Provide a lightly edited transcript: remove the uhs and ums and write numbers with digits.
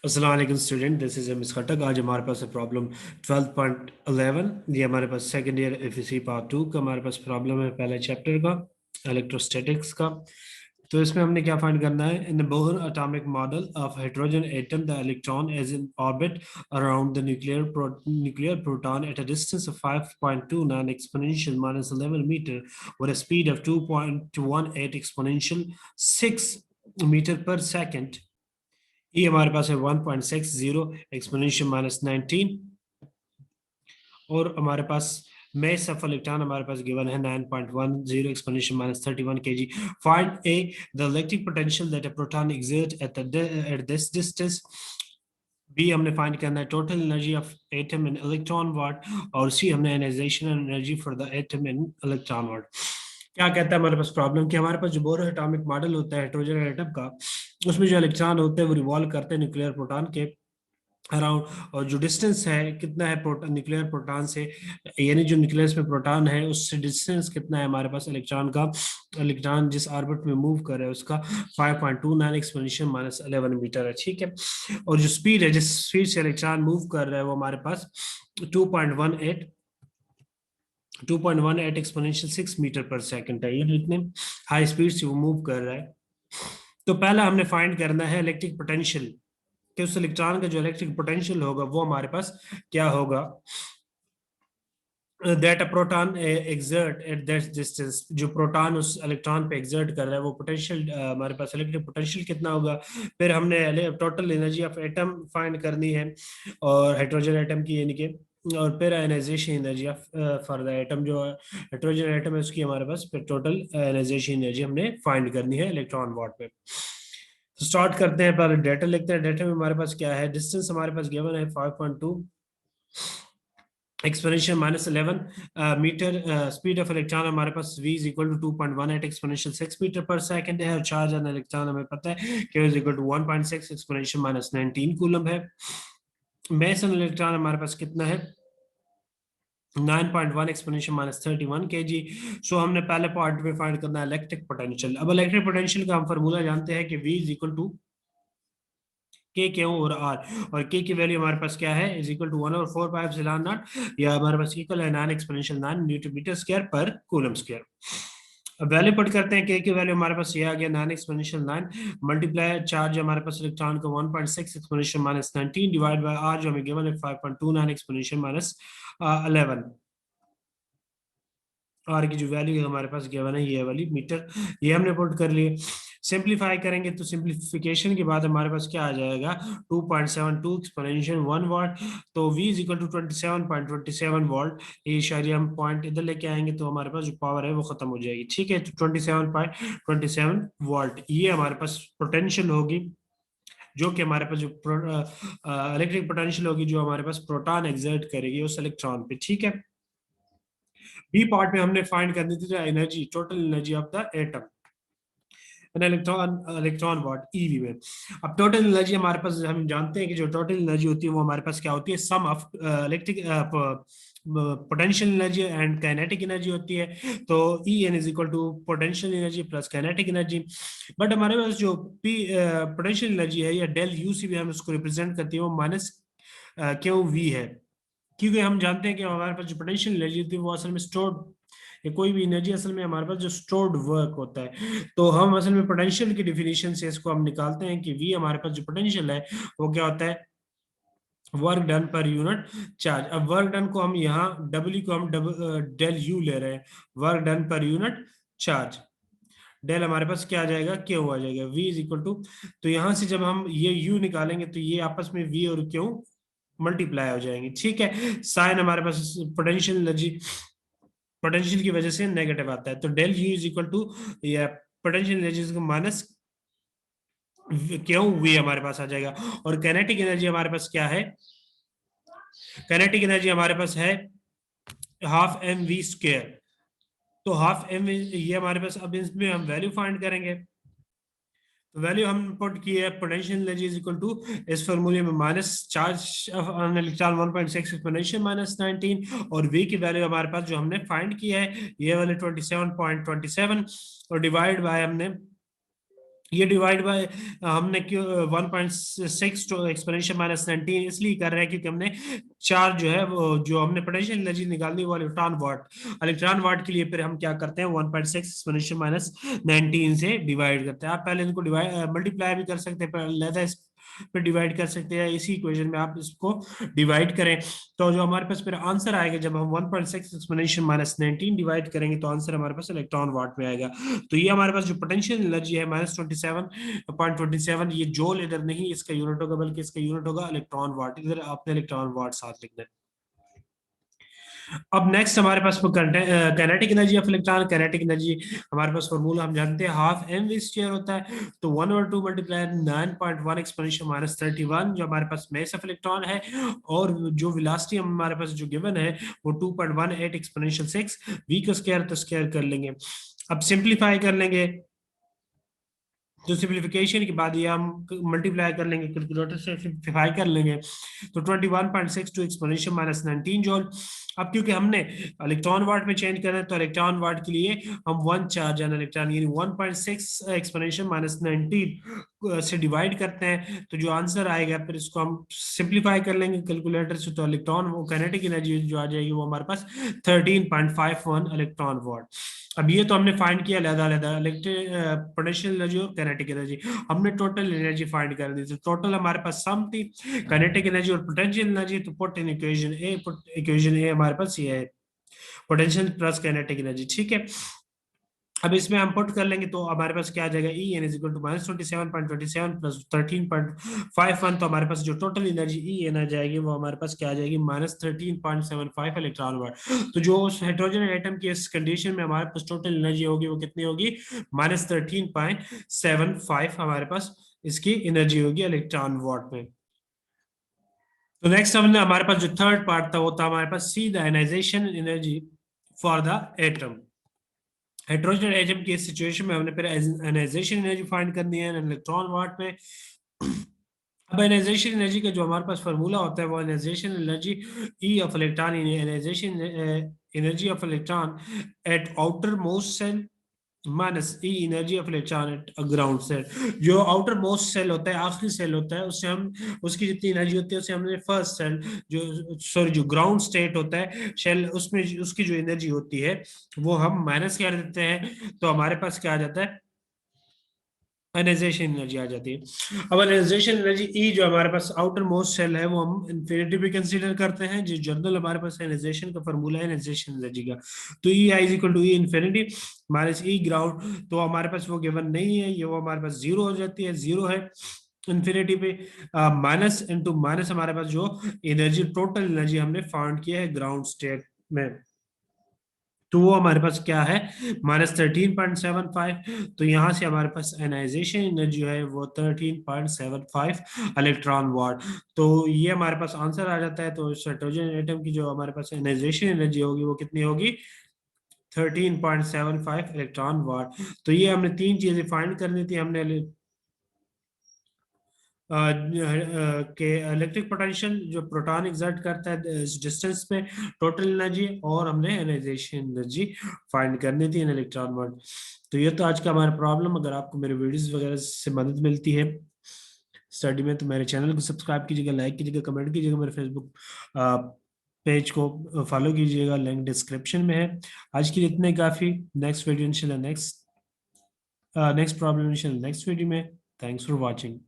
अस्सलाम वालेकुम student, this is M खटक। आज हमारे पास है प्रॉब्लम 12.11। ये हमारे पास सेकेंड ईयर एफएससी पार्ट 2 का हमारे पास प्रॉब्लम है, पहले चैप्टर का इलेक्ट्रोस्टैटिक्स का। तो इसमें हमने क्या फाइंड करना है? In the Bohr atomic model of hydrogen atom the electron is in orbit around the nuclear proton at a distance of 5.29 exponential minus 11 metre with a speed of 2.18 exponential 6 metre पर second. ये हमारे पास है 1.60 exponential minus 19, और हमारे पास mass of electron हमारे पास given है 9.10 exponential minus 31 kg। Find a the electric potential that a proton exert at this distance. B हमने find करना है total energy of atom in electron volt, और सी हमने ionisation energy for the atom in electron volt. क्या कहता है हमारे पास problem कि हमारे पास जो बोरो एटॉमिक मॉडल होता है हाइड्रोजन एटम का, उसमें जो इलेक्ट्रॉन होते हैं वो रिवॉल्व करते हैं न्यूक्लियर प्रोटॉन के अराउंड, और जो डिस्टेंस है कितना है प्रोटॉन न्यूक्लियर प्रोटॉन से, यानी जो न्यूक्लियस में प्रोटॉन है उससे डिस्टेंस कितना है हमारे पास इलेक्ट्रॉन का। इलेक्ट्रॉन जिस ऑर्बिट में मूव कर रहा है उसका 5.29 एक्सपोनेंशियल माइनस 11 मीटर है, ठीक है। और जो स्पीड है, जिस स्पीड से इलेक्ट्रॉन मूव कर रहा है वो हमारे पास 2.18 एक्सपोनेंशियल 6 मीटर पर सेकंड है। ये इतने हाई स्पीड से वो मूव कर रहा है। तो पहला हमने फाइंड करना है इलेक्ट्रिक पोटेंशियल, कि उस इलेक्ट्रॉन का जो इलेक्ट्रिक पोटेंशियल होगा वो हमारे पास क्या होगा। That a proton exert at that distance, जो प्रोटॉन उस इलेक्ट्रॉन पे एक्सर्ट कर रहा है वो पोटेंशियल, हमारे पास इलेक्ट्रिक पोटेंशियल कितना होगा। फिर हमने total energy of atom find करनी है, और हाइड्रोजन एटम की, यानी कि, और फिर ionization energy of for the atom, जो हाइड्रोजन एटम है उसकी हमारे पास फिर टोटल आयनाइजेशन एनर्जी हमने फाइंड करनी है इलेक्ट्रॉन वॉट पे। तो स्टार्ट करते हैं, पहले डेटा लिखते हैं। डेटा में हमारे पास क्या है, डिस्टेंस हमारे पास गिवन है 5.2 exponential minus 11 metre. Speed of electron हमारे पास v is equal to 2.18 exponential 6 metre पर सेकंड है, और चार्ज ऑन इलेक्ट्रॉन हमें पता है कि is equal to 1.6 exponential minus 19 coulomb है। मैस ऑन इलेक्ट्रॉन हमारे पास कितना है, 9.1 एक्सपोनेंशियल माइनस 31 kg। सो हमने पहले पार्ट में फाइंड करना है इलेक्ट्रिक पोटेंशियल। अब इलेक्ट्रिक पोटेंशियल का हम फार्मूला जानते हैं कि v is equal to k q और आर, और के की वैल्यू हमारे पास क्या है, is equal to 1/4 pi epsilon naught, या हमारे पास इक्वल है 9 एक्सपोनेंशियल 9 न्यूटन मीटर स्क्वायर पर कूलम स्क्वायर। अब वैल्यू पुट करते हैं, के की वैल्यू हमारे पास ये आ गया 9 एक्सपोनेंशियल 9 मल्टीप्लाई चार्ज हमारे पास इलेक्ट्रॉन का 1.6 exponential minus 19 divide by r जो हमें गिवन है 5.29 एक्सपोनेंशियल माइनस 11। आर की जो वैल्यू है हमारे पास गिवन है ये वाली मीटर, ये हमने पुट कर लिए। सिंप्लीफाई करेंगे तो सिंप्लीफिकेशन के बाद हमारे पास क्या आ जाएगा, 2.72 एक्सपोनेंशियल 1 वाट। तो v is equal to 27.27 volt. ये शायद हम पॉइंट इधर लेके आएंगे तो हमारे पास जो पावर है वो खत्म हो जाएगी, ठीक है। तो 27.27 वोल्ट ये हमारे पास पोटेंशियल होगी, जो कि हमारे पास जो इलेक्ट्रिक पोटेंशियल होगी जो हमारे पास प्रोटॉन एक्सर्ट करेगी उस इलेक्ट्रॉन पे, ठीक है। बी पार्ट में हमने फाइंड करनी थी energy, total energy of the atom electron watt eV में। अब टोटल एनर्जी हमारे पास, हम जानते हैं कि जो टोटल एनर्जी होती है वो हमारे पास क्या होती है, sum of electric potential energy and kinetic energy होती है। तो E N is equal to potential energy plus kinetic energy. But हमारे पास जो पी पोटेंशियल एनर्जी है या डेल यू सी भी हम उसको रिप्रेजेंट करती है वो माइनस क्यू वी है, क्योंकि हम जानते हैं कि हमारे पास जो पोटेंशियल एनर्जी होती है वो असल में स्टोर्ड, या कोई भी एनर्जी असल में हमारे पास जो स्टोर्ड वर्क होता है। तो हम असल में पोटेंशियल की डिफिनीशन से इसको हम निकालते हैं कि वी हमारे पास जो पोटेंशियल है वो क्या होता है, वर्क डन पर यूनिट चार्ज। अब वर्क डन को हम यहाँ डब्ल्यू को हम डेल यू ले रहे हैं, वर्क डन पर यूनिट चार्ज। डेल हमारे पास क्या आ जाएगा, क्यू आ जाएगा, v इज इक्वल टू, तो यहां से जब हम ये u निकालेंगे तो ये आपस में v और q मल्टीप्लाई हो जाएंगे, ठीक है। साइन हमारे पास पोटेंशियल एनर्जी, पोटेंशियल की वजह से नेगेटिव आता है, तो del U is equal to या पोटेंशियल एनर्जी को माइनस क्यों वी हमारे पास आ जाएगा। और काइनेटिक एनर्जी हमारे पास क्या है, काइनेटिक एनर्जी हमारे पास है हाफ एम वी स्क्वायर। तो हाफ एम ये हमारे पास, अब इसमें हम वैल्यू फाइंड करेंगे। तो वैल्यू हम पुट की है, potential energy is equal to इस फॉर्मूले में minus charge on electron 1.6 exponential minus 19, और v की वैल्यू हमारे पास जो हमने फाइंड की है ये वाले 27.27, और डिवाइड बाय हमने ये डिवाइड बाय हमने क्यों 1.6 टू एक्सपोनेंशियल माइनस 19 इसलिए कर रहे हैं क्योंकि हमने चार जो है वो जो हमने पोटेंशियल एनर्जी निकालनी वो इलेक्ट्रॉन वाट के लिए फिर हम क्या करते हैं 1.6 एक्सपोनेंशियल माइनस 19 से डिवाइड करते हैं। आप पहले इनको डिवाइड मल्टीप्लाई भी कर सकते हैं, पर पे डिवाइड कर सकते हैं, इसी इक्वेशन में आप इसको डिवाइड करें तो जो हमारे पास फिर आंसर आएगा जब हम 1.6 एक्सपोनेंशियल माइनस 19 डिवाइड करेंगे तो आंसर हमारे पास इलेक्ट्रॉन वाट में आएगा। तो ये हमारे पास जो पोटेंशियल एनर्जी है -27.27, ये जूल इधर नहीं इसका यूनिट होगा बल्कि इसका यूनिट होगा इलेक्ट्रॉन वाट, इधर आपने इलेक्ट्रॉन वाट साथ लिखना है। अब नेक्स्ट हमारे पास kinetic energy of electron. Kinetic energy हमारे पास फॉर्मूला हम जानते हैं, हाफ एम वी स्क्वायर होता है, तो 1/2 मल्टीप्लाई 9.1 एक्सपोनेंशियल माइनस 31 जो हमारे पास मास ऑफ इलेक्ट्रॉन है, और जो वेलोसिटी हमारे पास जो गिवन है वो 2.18 एक्सपोनेंशियल 6 वी का स्क्वायर, तो स्क्वायर कर लेंगे। अब सिंप्लीफाई कर लेंगे तो सिंप्लीफिकेशन के बाद ये हम मल्टीप्लाई कर लेंगे, कैलकुलेटर से सिंप्लीफाई कर लेंगे तो 21.62 एक्सपोनेंशियल माइनस 19 जूल। अब क्योंकि हमने इलेक्ट्रॉन वाट में चेंज करना है तो इलेक्ट्रॉन वाट के लिए हम 1 चार्ज एन इलेक्ट्रॉन यानी 1.6 एक्सपोनेंशियल माइनस 19 से डिवाइड करते हैं तो जो आंसर आएगा फिर इसको हम सिंप्लीफाई कर लेंगे कैलकुलेटर से, तो इलेक्ट्रॉन वो काइनेटिक एनर्जी जो आ जाएगी वो हमारे पास 13.51 इलेक्ट्रॉन वाट। अब ये तो हमने फाइंड किया अलग-अलग इलेक्ट्रिक पोटेंशियल एनर्जी और काइनेटिक एनर्जी, हमने टोटल एनर्जी फाइंड कर दी। तो टोटल हमारे पास सम थी काइनेटिक एनर्जी और पोटेंशियल एनर्जी, तो पुट इन इक्वेशन ए हमारे पास ये है पोटेंशियल प्लस काइनेटिक एनर्जी, ठीक है। अब इसमें हम पुट कर लेंगे तो हमारे पास क्या आ जाएगा, E N is equal to -27.27 plus 13.51, तो हमारे पास जो टोटल एनर्जी ई एन आ जाएगी वो हमारे पास क्या आ जाएगी -13.75 इलेक्ट्रॉन वाट। तो जो हाइड्रोजन एटम की इस कंडीशन में हमारे पास टोटल एनर्जी होगी वो कितनी होगी, -13.75 हमारे पास इसकी एनर्जी होगी इलेक्ट्रॉन वाट में। तो नेक्स्ट हमने हमारे पास जो थर्ड पार्ट था वो था हमारे पास C the ionisation energy for the atom. Hydrogen atom की सिचुएशन में हमने फिर आयनाइजेशन एनर्जी फाइंड करनी है इलेक्ट्रॉन वाट में। अब आयनाइजेशन एनर्जी का जो हमारे पास फार्मूला होता है वो ionisation energy E of electron, ionisation energy of electron at outermost shell minus E energy of electron at ground shell. जो आउटर मोस्ट सेल होता है, आखिरी सेल होता है, उससे हम उसकी जितनी एनर्जी होती है उससे हमने फर्स्ट सेल जो ग्राउंड स्टेट होता है सेल उसमें उसकी जो एनर्जी होती है वो हम माइनस कर देते हैं, तो हमारे पास क्या आ जाता है, आयनाइजेशन एनर्जी आ जाती है। अब आयनाइजेशन एनर्जी ई जो हमारे पास आउटर मोस्ट सेल है वो हम इन्फिनिटी पे कंसीडर करते हैं, जो जनरल हमारे पास आयनाइजेशन का फार्मूला है आयनाइजेशन एनर्जी का, तो E I is equal to E infinity minus E ground, तो हमारे पास वो गिवन नहीं है, ये वो हमारे पास जीरो हो जाती है, जीरो है इन्फिनिटी पे, माइनस इनटू माइनस हमारे पास जो एनर्जी टोटल एनर्जी हमने फाउंड किया है ग्राउंड स्टेट में, तो वो हमारे पास क्या है -13.75, तो यहां से हमारे पास आयनाइजेशन एनर्जी है वो 13.75 इलेक्ट्रॉन वाट। तो ये हमारे पास आंसर आ जाता है, तो हाइड्रोजन एटम की जो हमारे पास आयनाइजेशन एनर्जी होगी वो कितनी होगी 13.75 इलेक्ट्रॉन वाट। तो ये हमने तीन चीजें फाइंड करनी थी, हमने के इलेक्ट्रिक पोटेंशियल जो प्रोटॉन एग्जर्ट करता है इस डिस्टेंस पे, टोटल एनर्जी, और हमने एनाइजेशन एनर्जी फाइंड करनी थी इन इलेक्ट्रॉन वोल्ट। तो ये तो आज का हमारा प्रॉब्लम। अगर आपको मेरे वीडियोस वगैरह से मदद मिलती है स्टडी में तो मेरे चैनल को सब्सक्राइब कीजिएगा, लाइक कीजिएगा, कमेंट कीजिएगा, मेरे फेसबुक पेज को फॉलो कीजिएगा, लिंक डिस्क्रिप्शन में है। आज के लिए इतने काफ़ी, नेक्स्ट वीडियो इंशाल्लाह नेक्स्ट प्रॉब्लम इंशाल्लाह नेक्स्ट वीडियो में। Thanks for watching.